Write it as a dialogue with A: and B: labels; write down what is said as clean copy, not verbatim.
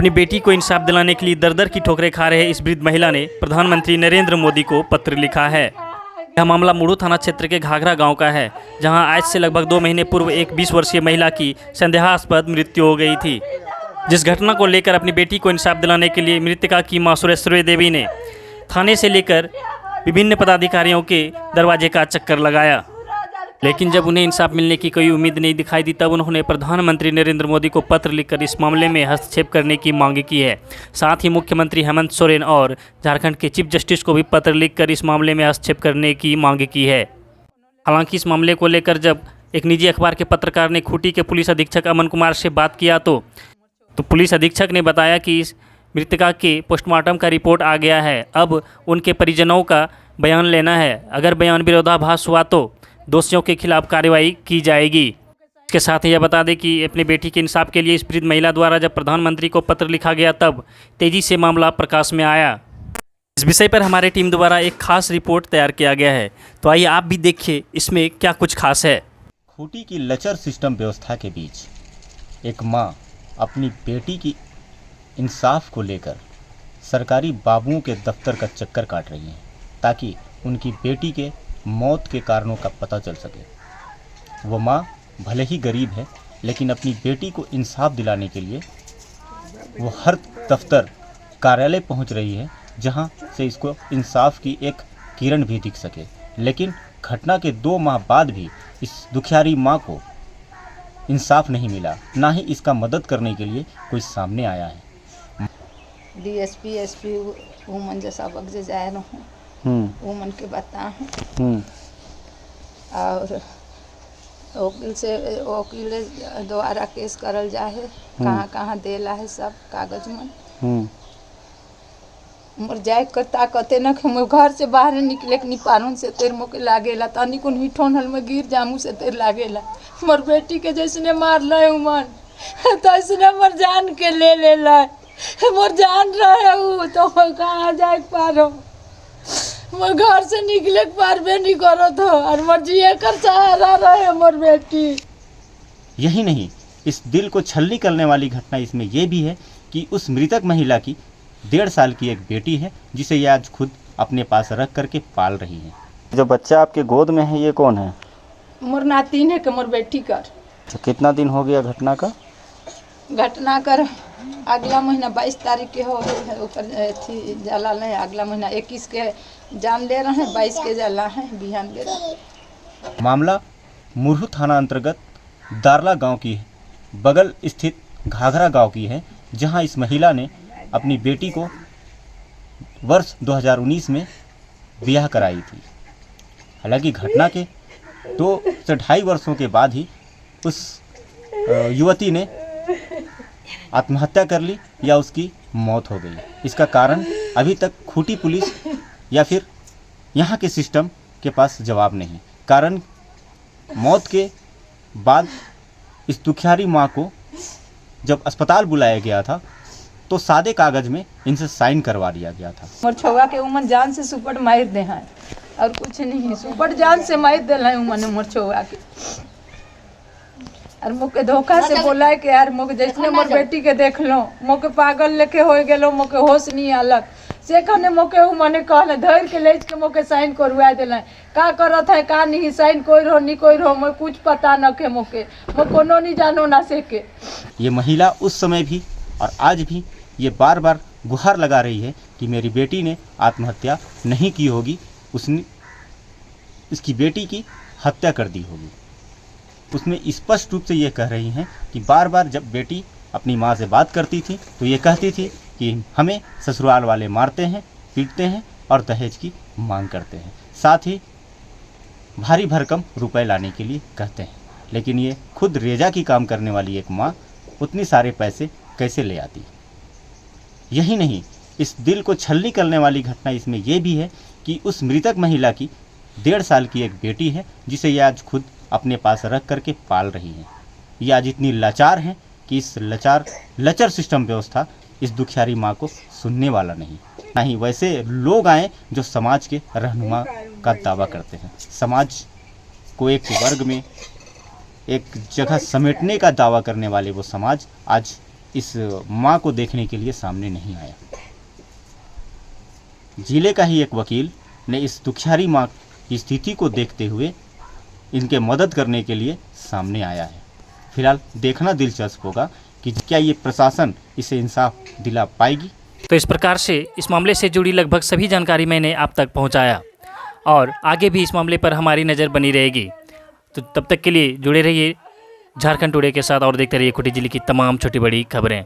A: अपनी बेटी को इंसाफ दिलाने के लिए दर-दर की ठोकरें खा रहे इस वृद्ध महिला ने प्रधानमंत्री नरेंद्र मोदी को पत्र लिखा है। यह मामला मुड़ू थाना क्षेत्र के घाघरा गांव का है, जहां आज से लगभग 2 महीने पूर्व एक 20 वर्षीय महिला की संदेहास्पद मृत्यु हो गई थी। जिस घटना को लेकर अपनी बेटी को इंसाफ दिलाने के लिए मृतका की मां सुरेश्वरी देवी ने थाने से लेकर विभिन्न पदाधिकारियों के दरवाजे का चक्कर लगाया, लेकिन जब उन्हें इंसाफ मिलने की कोई उम्मीद नहीं दिखाई दी, तब उन्होंने प्रधानमंत्री नरेंद्र मोदी को पत्र लिखकर इस मामले में हस्तक्षेप करने की मांग की है। साथ ही मुख्यमंत्री हेमंत सोरेन और झारखंड के चीफ जस्टिस को भी पत्र लिखकर इस मामले में हस्तक्षेप करने की मांग की है। हालांकि इस मामले को लेकर जब एक निजी अखबार के पत्रकार ने खूंटी के पुलिस अधीक्षक अमन कुमार से बात किया तो पुलिस अधीक्षक ने बताया कि इस मृतका के पोस्टमार्टम का रिपोर्ट आ गया है। अब उनके परिजनों का बयान लेना है। अगर बयान विरोधाभास हुआ तो दोषियों के खिलाफ कार्रवाई की जाएगी। इसके साथ ही यह बता दें कि अपनी बेटी के इंसाफ के लिए इस वृद्ध महिला द्वारा जब प्रधानमंत्री को पत्र लिखा गया, तब तेजी से मामला प्रकाश में आया। इस विषय पर हमारे टीम द्वारा एक खास रिपोर्ट तैयार किया गया है, तो आइए आप भी देखिए इसमें क्या कुछ खास है।
B: खूंटी की लचर सिस्टम व्यवस्था के बीच एक माँ अपनी बेटी की इंसाफ को लेकर सरकारी बाबुओं के दफ्तर का चक्कर काट रही हैं, ताकि उनकी बेटी के मौत के कारणों का पता चल सके। वो माँ भले ही गरीब है, लेकिन अपनी बेटी को इंसाफ दिलाने के लिए वो हर दफ्तर कार्यालय पहुंच रही है, जहां से इसको इंसाफ की एक किरण भी दिख सके। लेकिन घटना के 2 माह बाद भी इस दुखियारी माँ को इंसाफ नहीं मिला, ना ही इसका मदद करने के लिए कोई सामने आया है।
C: डीएसपी एसपी वुमन जैसा वक्त जाए रहूँ वुमन के बता और वकील द्वारा केस करल जाए, कहाँ कहाँ देला है सब कागज में मर जाए कर ताकते न कि मैं घर से बाहर निकले के निपारून से तेर मोके लागेला, तनी कुन ही ठोनल में गिर जामू से तेर लागेला। मोर बेटी के जैसने मार ले उमन तैसने मोर जान के ले लेला, मोर जान रहे उ तो कहाँ जाए पारो, मैं घर से निकले पारबे नहीं करो तो, और मोर जिए कर सहारा रहे मोर बेटी।
B: यही नहीं, इस दिल को छलनी करने वाली घटना इसमें यह भी है कि उस मृतक महिला की 1.5 साल की एक बेटी है, जिसे यह आज खुद अपने पास रख करके पाल रही है। जो बच्चा आपके गोद में है, ये कौन है?
C: मोर नातिन है कि मोर बेटी कर।
B: तो कितना दिन हो गया घटना का?
C: घटना कर अगला महीना 22 तारीख के हो गई है, ऊपर थी जाला नहीं, अगला महीना 21 के जान ले रहे हैं, 22 के जाला है बिहान ले रहे हैं।
B: मामला मुरहू थाना अंतर्गत दारला गांव की है, बगल स्थित घाघरा गांव की है, जहां इस महिला ने अपनी बेटी को वर्ष 2019 में ब्याह कराई थी। हालांकि घटना के 2 से 2.5 वर्षों के बाद ही उस युवती ने आत्महत्या कर ली या उसकी मौत हो गई। इसका कारण अभी तक खूंटी पुलिस या फिर यहाँ के सिस्टम के पास जवाब नहीं। कारण मौत के बाद इस दुखियारी माँ को जब अस्पताल बुलाया गया था, तो सादे कागज में इनसे साइन करवा दिया गया था।
C: मोर छौवा के उमन जान से सुपट मार दे हैं और कुछ नहीं, सुपट जान से मार दे है उमन मोर छौवा के। और मोके धोखा से बोला है कि यार मोके जैसे मोर बेटी के देख लो, मोके पागल लेके हो गेलो, मोके होश नहीं आलक से कहने मोके उमने कहले धर के ले के मोके साइन करवा देला। का करत है का नहीं, साइन कोई रहो नहीं कोई रहो, मैं कुछ पता न के मोके मो कोनो नहीं जानो ना से के।
B: ये महिला उस समय भी और आज भी ये बार बार गुहार लगा रही है कि मेरी बेटी ने आत्महत्या नहीं की होगी, उसने इसकी बेटी की हत्या कर दी होगी। उसमें स्पष्ट रूप से ये कह रही हैं कि बार बार जब बेटी अपनी माँ से बात करती थी तो ये कहती थी कि हमें ससुराल वाले मारते हैं, पीटते हैं और दहेज की मांग करते हैं, साथ ही भारी भरकम रुपए लाने के लिए कहते हैं। लेकिन ये खुद रेजा की काम करने वाली एक माँ उतनी सारे पैसे कैसे ले आती? यही नहीं, इस दिल को छलनी करने वाली घटना इसमें यह भी है कि उस मृतक महिला की 1.5 साल की एक बेटी है, जिसे यह आज खुद अपने पास रख करके पाल रही है। ये आज इतनी लाचार हैं कि इस लचर सिस्टम व्यवस्था इस दुखियारी माँ को सुनने वाला नहीं। ना ही वैसे लोग आए जो समाज के रहनुमा का दावा करते हैं। समाज को एक वर्ग में एक जगह समेटने का दावा करने वाले वो समाज आज इस माँ को देखने के लिए सामने नहीं आया। जिले का ही एक वकील ने इस दुखियारी माँ की स्थिति को देखते हुए इनके मदद करने के लिए सामने आया है। फिलहाल देखना दिलचस्प होगा कि क्या ये प्रशासन इसे इंसाफ दिला पाएगी।
A: तो इस प्रकार से इस मामले से जुड़ी लगभग सभी जानकारी मैंने आप तक पहुंचाया और आगे भी इस मामले पर हमारी नज़र बनी रहेगी। तो तब तक के लिए जुड़े रहिए झारखंड टुडे के साथ और देखते रहिए खूंटी जिले की तमाम छोटी बड़ी खबरें।